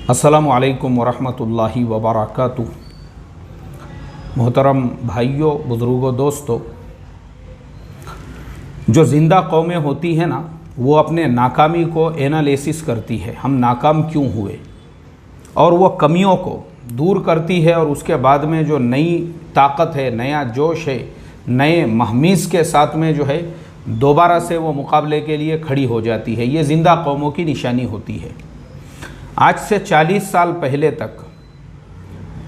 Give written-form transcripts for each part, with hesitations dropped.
अस्सलामु अलैकुम वरहमतुल्लाहि वबरकातुहू। मोहतरम भाइयों, बुज़ुर्गों, दोस्तों, जो ज़िंदा कौमें होती हैं ना, वो अपने नाकामी को एनालिसिस करती है, हम नाकाम क्यों हुए, और वो कमियों को दूर करती है और उसके बाद में जो नई ताकत है, नया जोश है, नए महमीज़ के साथ में जो है दोबारा से वो मुकाबले के लिए खड़ी हो जाती है। ये ज़िंदा कौमों की निशानी होती है। आज से 40 साल पहले तक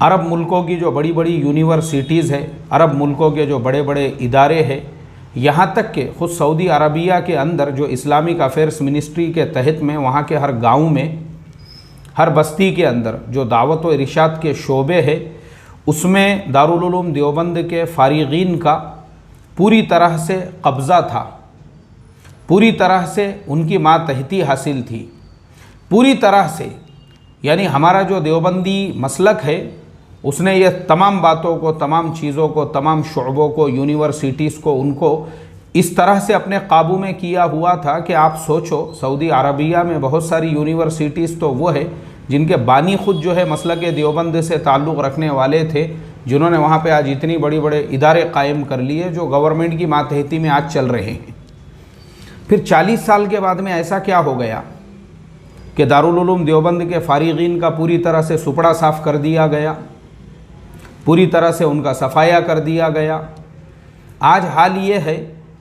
अरब मुल्कों की जो बड़ी बड़ी यूनिवर्सिटीज़ है, अरब मुल्कों के जो बड़े बड़े इदारे हैं, यहाँ तक कि ख़ुद सऊदी अरबिया के अंदर जो इस्लामिक अफेयर्स मिनिस्ट्री के तहत में वहाँ के हर गांव में, हर बस्ती के अंदर जो दावत व इरशाद के शोबे है, उसमें दारुल उलूम देवबंद के फ़ारिगीन का पूरी तरह से कब्ज़ा था, पूरी तरह से उनकी मातहती हासिल थी, पूरी तरह से। यानी हमारा जो देवबंदी मसलक है, उसने ये तमाम बातों को, तमाम चीज़ों को, तमाम शुअबों को, यूनिवर्सिटीज़ को, उनको इस तरह से अपने काबू में किया हुआ था कि आप सोचो, सऊदी अरबिया में बहुत सारी यूनिवर्सिटीज़ तो वो है जिनके बानी खुद जो है मसलक देवबंद से ताल्लुक़ रखने वाले थे, जिन्होंने वहाँ पे आज इतनी बड़ी बड़े इदारे कायम कर लिए जो गवर्नमेंट की मातहती में आज चल रहे हैं। फिर 40 साल के बाद में ऐसा क्या हो गया कि दारुल उलूम देवबंद के फ़ारिगीन का पूरी तरह से सुपड़ा साफ़ कर दिया गया, पूरी तरह से उनका सफाया कर दिया गया। आज हाल ये है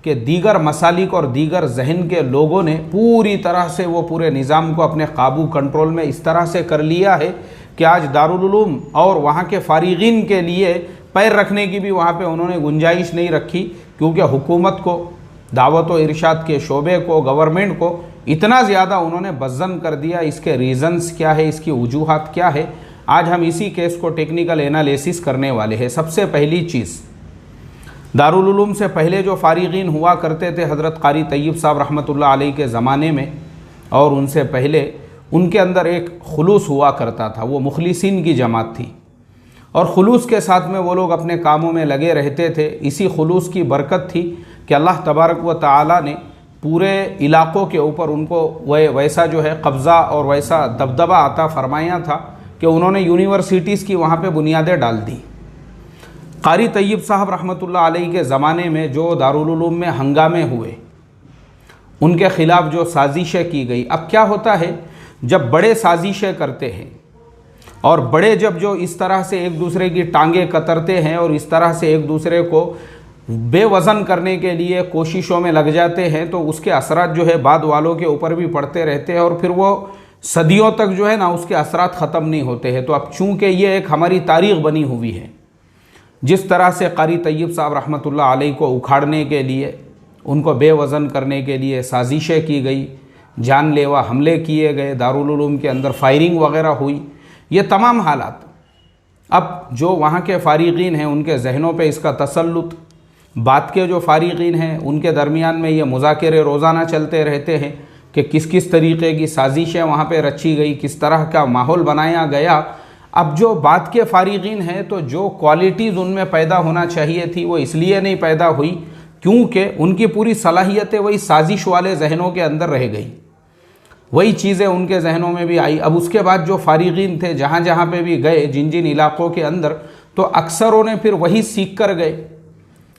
कि दीगर मसालिक और दीगर जहन के लोगों ने पूरी तरह से वो पूरे निज़ाम को अपने काबू कंट्रोल में इस तरह से कर लिया है कि आज दारुल उलूम और वहाँ के फ़ारिगीन के लिए पैर रखने की भी वहाँ पे उन्होंने गुंजाइश नहीं रखी, क्योंकि हुकूमत को, दावत व इरशाद के शोबे को, गवर्नमेंट को इतना ज़्यादा उन्होंने बज़्ज़न कर दिया। इसके रीज़न्स क्या है, इसकी वजूहात क्या है, आज हम इसी केस को टेक्निकल एनालिसिस करने वाले हैं। सबसे पहली चीज़, दारुल उलूम से पहले जो फ़ारिगीन हुआ करते थे हज़रत क़ारी तय्यब साहब रहमतुल्लाह अलैह के ज़माने में, और उनसे पहले उनके अंदर एक खुलूस हुआ करता था, वो मुखलिसीन की जमात थी, और खुलूस के साथ में वो लोग अपने कामों में लगे रहते थे। इसी खुलूस की बरकत थी कि अल्लाह तबारक व तआला ने पूरे इलाक़ों के ऊपर उनको वैसा जो है कब्ज़ा और वैसा दबदबा अता फ़रमाया था कि उन्होंने यूनिवर्सिटीज़ की वहाँ पे बुनियादें डाल दी। क़ारी तय्यब साहब रहमतुल्लाह अलैह के ज़माने में जो दारुल उलूम में हंगामे हुए, उनके ख़िलाफ़ जो साजिशें की गई। अब क्या होता है, जब बड़े साजिशें करते हैं और बड़े जब जो इस तरह से एक दूसरे की टांगें कतरते हैं और इस तरह से एक दूसरे को बेवज़न करने के लिए कोशिशों में लग जाते हैं, तो उसके असरात जो है बाद वालों के ऊपर भी पड़ते रहते हैं और फिर वो सदियों तक जो है ना उसके असरात ख़त्म नहीं होते हैं। तो अब चूँकि ये एक हमारी तारीख़ बनी हुई है, जिस तरह से क़ारी तय्यब साहब रहमतुल्लाह अलैह को उखाड़ने के लिए, उनको बेवज़न करने के लिए साजिशें की गई, जानलेवा हमले किए गए, दारुल उलूम के अंदर फायरिंग वग़ैरह हुई, ये तमाम हालात अब जो वहाँ के फ़ारिगीन हैं उनके जहनों पे इसका तसल्लुत, बात के जो फ़ारिगीन हैं उनके दरमियान में ये मुज़ाकरे रोज़ाना चलते रहते हैं कि किस किस तरीक़े की साजिशें वहाँ पे रची गई, किस तरह का माहौल बनाया गया। अब जो बात के फ़ारिगीन हैं, तो जो क्वालिटीज़ उनमें पैदा होना चाहिए थी वो इसलिए नहीं पैदा हुई क्योंकि उनकी पूरी सलाहियतें वही साजिश वाले जहनों के अंदर रह गई, वही चीज़ें उनके जहनों में भी आई। अब उसके बाद जो फ़ारिगीन थे, जहाँ जहाँ पे भी गए, जिन जिन इलाक़ों के अंदर, तो अक्सरों ने फिर वही सीख कर गए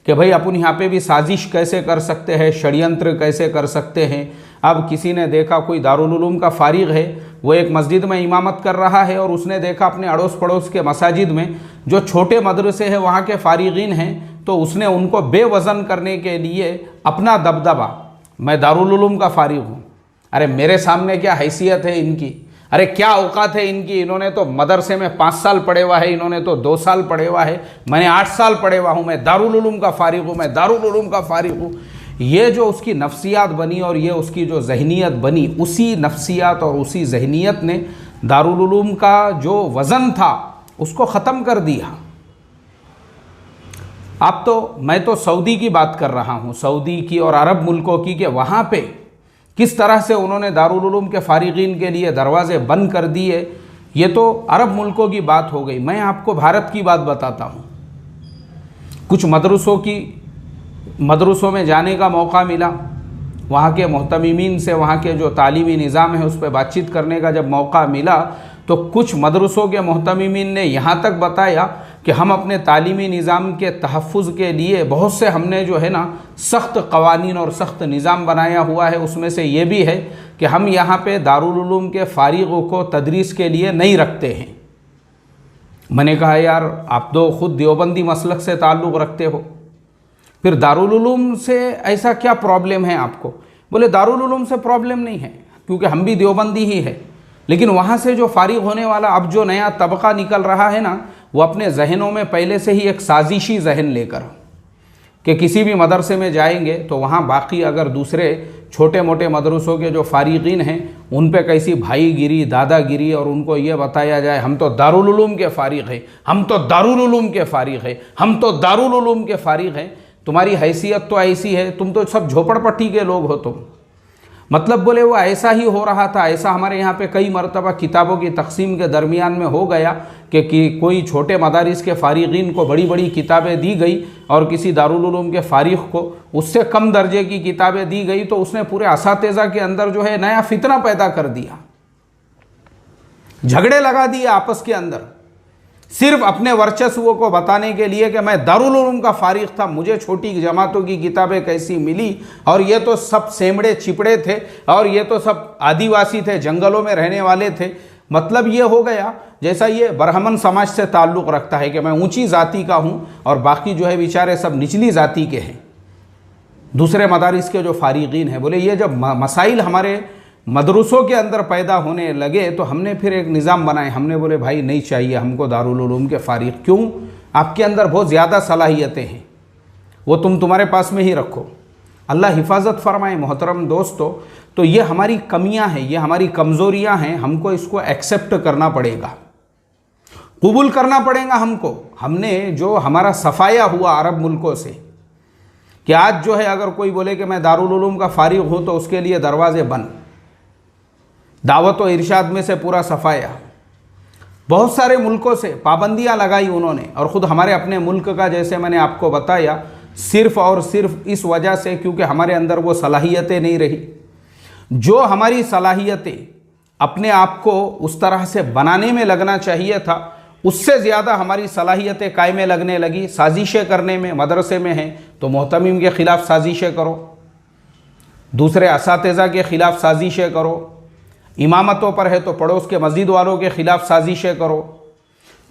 कि भाई अपन यहाँ पे भी साजिश कैसे कर सकते हैं, षड्यंत्र कैसे कर सकते हैं। अब किसी ने देखा कोई दारुल उलूम का फ़ारिग है, वो एक मस्जिद में इमामत कर रहा है, और उसने देखा अपने अड़ोस पड़ोस के मसाजिद में जो छोटे मदरसे हैं वहाँ के फ़ारिगीन हैं, तो उसने उनको बेवज़न करने के लिए अपना दबदबा, मैं दारुल उलूम का फ़ारिग हूँ, अरे मेरे सामने क्या हैसियत है इनकी, अरे क्या औकात है इनकी, इन्होंने तो मदरसे में 5 साल पढ़े हुआ है, इन्होंने तो 2 साल पढ़े हुआ है, मैंने 8 साल पढ़े हुआ हूँ, मैं दारुल उलूम का फ़ारिग हूँ, मैं दारुल उलूम का फ़ारिग हूँ। ये जो उसकी नफ्सियात बनी और ये उसकी जो जहनीत बनी, उसी नफ्सियात और उसी जहनीत ने दारुल उलूम का जो वज़न था उसको ख़त्म कर दिया। अब तो मैं तो सऊदी की बात कर रहा हूँ, सऊदी की और अरब मुल्कों की, कि वहाँ पे किस तरह से उन्होंने दारुल उलूम के फ़ारिगीन के लिए दरवाज़े बंद कर दिए। ये तो अरब मुल्कों की बात हो गई। मैं आपको भारत की बात बताता हूँ। कुछ मदरसों में जाने का मौका मिला, वहाँ के मोहतमीमीन से, वहाँ के जो तालीमी निज़ाम है उस पर बातचीत करने का जब मौका मिला, तो कुछ मदरसों के मोहतमीमीन ने यहाँ तक बताया कि हम अपने तालीमी निज़ाम के तहफ़्फ़ुज़ के लिए बहुत से हमने जो है ना सख्त क़वानीन और सख्त निज़ाम बनाया हुआ है। उसमें से ये भी है कि हम यहाँ पे दारुल उलूम के फ़ारिगों को तदरीस के लिए नहीं रखते हैं। मैंने कहा यार आप तो ख़ुद देवबंदी मसलक से ताल्लुक़ रखते हो, फिर दारुल उलूम से ऐसा क्या प्रॉब्लम है आपको? बोले दारुल उलूम से प्रॉब्लम नहीं है क्योंकि हम भी देवबंदी ही है, लेकिन वहाँ से जो फ़ारिग होने वाला अब जो नया तबका निकल रहा है ना, वो अपने जहनों में पहले से ही एक साजिशी जहन लेकर कि किसी भी मदरसे में जाएंगे तो वहाँ बाकी अगर दूसरे छोटे मोटे मदरसों के जो फ़ारिगीन हैं उन पे कैसी भाईगिरी दादागिरी और उनको ये बताया जाए हम तो दारुल उलूम के फ़ारिग हैं, हम तो दारुल उलूम के फ़ारिग हैं, हम तो दारुल उलूम के फ़ारिग हैं। तुम्हारी हैसियत तो ऐसी है, तुम तो सब झोपड़पट्टी के लोग हो तुम। मतलब बोले वो ऐसा ही हो रहा था। ऐसा हमारे यहाँ पे कई मरतबा किताबों की तकसीम के दरमियान में हो गया कि कोई छोटे मदारिस के फ़ारिगीन को बड़ी बड़ी किताबें दी गई और किसी दारुल उलूम के फ़ारिग को उससे कम दर्जे की किताबें दी गई, तो उसने पूरे असातिज़ा के अंदर जो है नया फितना पैदा कर दिया, झगड़े लगा दिए आपस के अंदर, सिर्फ अपने वर्चस्व को बताने के लिए कि मैं दारुल उलूम का फ़ारिग था, मुझे छोटी जमातों की किताबें कैसी मिली, और ये तो सब सेमड़े चिपड़े थे और ये तो सब आदिवासी थे, जंगलों में रहने वाले थे। मतलब ये हो गया जैसा ये ब्राह्मण समाज से ताल्लुक़ रखता है कि मैं ऊंची जाति का हूं और बाकी जो है बेचारे सब निचली जाति के हैं, दूसरे मदारिस के जो फ़ारिगीन हैं। बोले ये जब मसाइल हमारे मदरसों के अंदर पैदा होने लगे तो हमने फिर एक निज़ाम बनाए। हमने बोले भाई नहीं चाहिए हमको दारुल उलूम के फ़ारिग, क्यों? आपके अंदर बहुत ज़्यादा सलाहियतें हैं, वो तुम्हारे पास में ही रखो। अल्लाह हिफाजत फरमाए। मोहतरम दोस्तों, तो ये हमारी कमियां हैं, ये हमारी कमज़ोरियां हैं, हमको इसको एक्सेप्ट करना पड़ेगा, कबूल करना पड़ेगा हमको। हमने जो हमारा सफ़ाया हुआ अरब मुल्कों से कि आज जो है अगर कोई बोले कि मैं दारुल उलूम का फ़ारिग हूँ तो उसके लिए दरवाजे बंद, दावत व इरशाद में से पूरा सफ़ाया। बहुत सारे मुल्कों से पाबंदियां लगाई उन्होंने, और ख़ुद हमारे अपने मुल्क का जैसे मैंने आपको बताया सिर्फ़ और सिर्फ इस वजह से क्योंकि हमारे अंदर वो सलाहियतें नहीं रही। जो हमारी सलाहियतें अपने आप को उस तरह से बनाने में लगना चाहिए था, उससे ज़्यादा हमारी सलाहियतें कायमें लगने लगी साजिशें करने में। मदरसे में हैं तो मोहतमीम के ख़िलाफ़ साजिशें करो, दूसरे असातिज़ा के ख़िलाफ़ साजिशें करो, इमामतों पर है तो पड़ोस के मस्जिद वालों के ख़िलाफ़ साजिशें करो।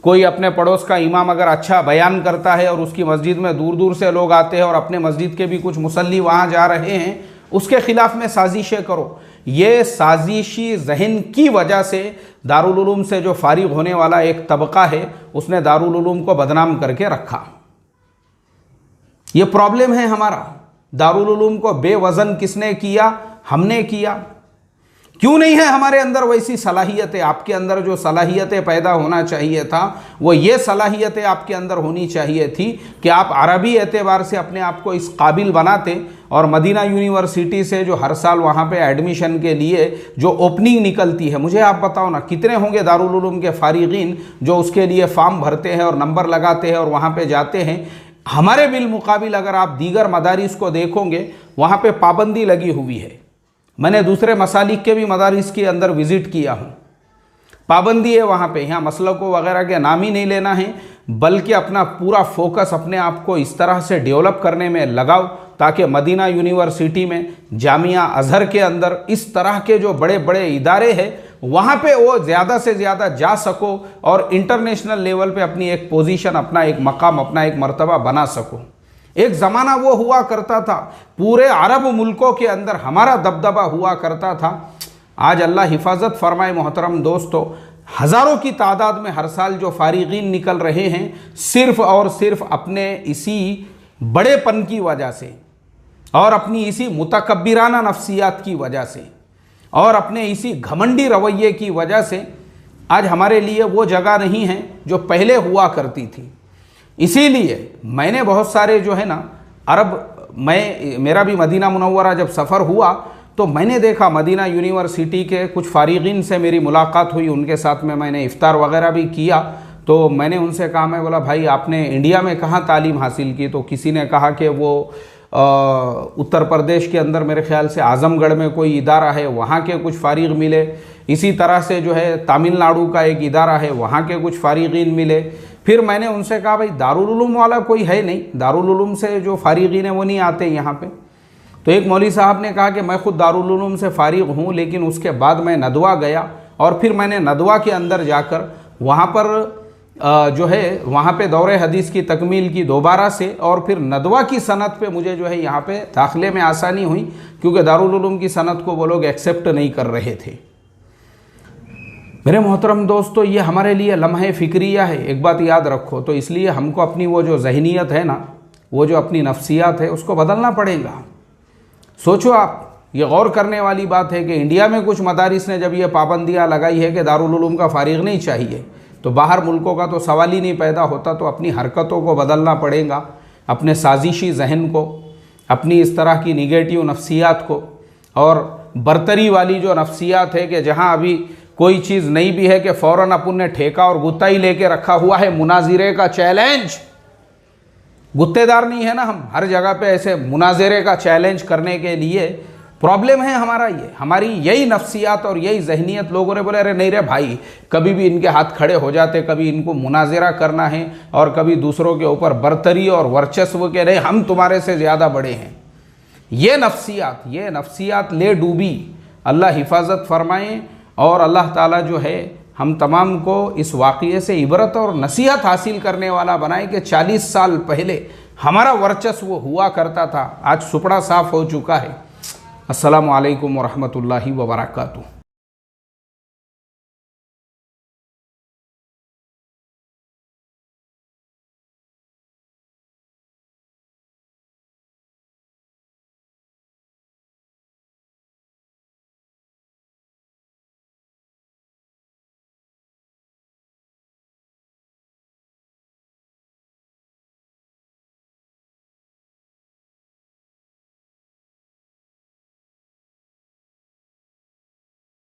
कोई अपने पड़ोस का इमाम अगर अच्छा बयान करता है और उसकी मस्जिद में दूर दूर से लोग आते हैं और अपने मस्जिद के भी कुछ मुसल्ली वहाँ जा रहे हैं, उसके ख़िलाफ़ में साजिशें करो। ये साजिशी जहन की वजह से दारुल उलूम से जो फ़ारिग होने वाला एक तबका है उसने दारुल उलूम को बदनाम करके रखा। ये प्रॉब्लम है हमारा। दारुल उलूम को बेवज़न किसने किया? हमने किया। क्यों नहीं है हमारे अंदर वैसी सलाहियतें? आपके अंदर जो सलाहियतें पैदा होना चाहिए था वो ये सलाहियतें आपके अंदर होनी चाहिए थी कि आप अरबी एतबार से अपने आप को इस काबिल बनाते। और मदीना यूनिवर्सिटी से जो हर साल वहाँ पे एडमिशन के लिए जो ओपनिंग निकलती है, मुझे आप बताओ ना कितने होंगे दारुल उलूम के फ़ारिगीन जो उसके लिए फ़ार्म भरते हैं और नंबर लगाते हैं और वहाँ पे जाते हैं। हमारे बिलमुकाबिल अगर आप दीगर मदारिस को देखोगे वहाँ पे पाबंदी लगी हुई है। मैंने दूसरे मसालिक के भी मदारिस के अंदर विज़िट किया हूँ, पाबंदी है वहाँ पे। यहाँ मसलकों वगैरह के नाम ही नहीं लेना है, बल्कि अपना पूरा फोकस अपने आप को इस तरह से डेवलप करने में लगाओ ताकि मदीना यूनिवर्सिटी में, जामिया अज़हर के अंदर इस तरह के जो बड़े बड़े इदारे हैं वहाँ पे वो ज़्यादा से ज़्यादा जा सको और इंटरनेशनल लेवल पे अपनी एक पोजीशन, अपना एक मकाम, अपना एक मर्तबा बना सको। एक ज़माना वो हुआ करता था, पूरे अरब मुल्कों के अंदर हमारा दबदबा हुआ करता था। आज अल्लाह हिफाजत फरमाए। मोहतरम दोस्तों, हज़ारों की तादाद में हर साल जो फ़ारिगीन निकल रहे हैं सिर्फ़ और सिर्फ अपने इसी बड़ेपन की वजह से और अपनी इसी मुतकब्बिराना नफ्सियात की वजह से और अपने इसी घमंडी रवैये की वजह से आज हमारे लिए वो जगह नहीं है जो पहले हुआ करती थी। इसीलिए मैंने बहुत सारे जो है ना अरब, मेरा भी मदीना मुनव्वरा जब सफ़र हुआ तो मैंने देखा मदीना यूनिवर्सिटी के कुछ फ़ारिगीन से मेरी मुलाकात हुई, उनके साथ में मैंने इफ़्तार वगैरह भी किया। तो मैंने उनसे कहा, मैं बोला भाई आपने इंडिया में कहाँ तालीम हासिल की? तो किसी ने कहा कि वो उत्तर प्रदेश के अंदर मेरे ख्याल से आज़मगढ़ में कोई इदारा है, वहाँ के कुछ फ़ारिग मिले। इसी तरह से जो है तमिलनाडु का एक इदारा है, वहाँ के कुछ फारिगीन मिले। फिर मैंने उनसे कहा भाई दारुल उलूम वाला कोई है नहीं, दारुल उलूम से जो फारिगीन है वो नहीं आते यहाँ पे। तो एक मौलवी साहब ने कहा कि मैं खुद दारुल उलूम से फारिग हूँ, लेकिन उसके बाद मैं नदवा गया और फिर मैंने नदवा के अंदर जाकर वहाँ पर जो है वहाँ पे दौरे हदीस की तकमील की दोबारा से, और फिर नदवा की सनत पे मुझे जो है यहाँ पे दाखिले में आसानी हुई, क्योंकि दारुल उलूम की सनत को वो लोग एक्सेप्ट नहीं कर रहे थे। मेरे मोहतरम दोस्तों, ये हमारे लिए लम्हे फ़िक्रिया है, एक बात याद रखो। तो इसलिए हमको अपनी वो जो जहनीत है ना, वो जो अपनी नफ्सियात है, उसको बदलना पड़ेगा। सोचो आप, ये गौर करने वाली बात है कि इंडिया में कुछ मदारिस ने जब ये पाबंदियाँ लगाई है कि दारुल उलूम का फारिग नहीं चाहिए, तो बाहर मुल्कों का तो सवाल ही नहीं पैदा होता। तो अपनी हरकतों को बदलना पड़ेगा, अपने साजिशी जहन को, अपनी इस तरह की निगेटिव नफ्सियात को, और बरतरी वाली जो नफ्सियात है कि जहाँ अभी कोई चीज़ नहीं भी है कि फ़ौरन अपन ने ठेका और गुत्ता ही लेके रखा हुआ है, मुनाजिरे का चैलेंज। गुत्तेदार नहीं है ना हम, हर जगह पे ऐसे मुनाजिरे का चैलेंज करने के लिए प्रॉब्लम है हमारा। ये हमारी यही नफ्सियात और यही जहनीत। लोगों ने बोले अरे नहीं रे भाई, कभी भी इनके हाथ खड़े हो जाते, कभी इनको मुनाजिरा करना है और कभी दूसरों के ऊपर बरतरी और वर्चस्व के, नहीं हम तुम्हारे से ज़्यादा बड़े हैं। ये नफ्सियात ले डूबी। अल्लाह हिफाजत फरमाए और अल्लाह ताला जो है हम तमाम को इस वाक़ये से इबरत और नसीहत हासिल करने वाला बनाए कि 40 साल पहले हमारा वर्चस्व हुआ करता था, आज सुपड़ा साफ हो चुका है। अस्सलामु अलैकुम वरहमतुल्लाहि वबरकातुहू।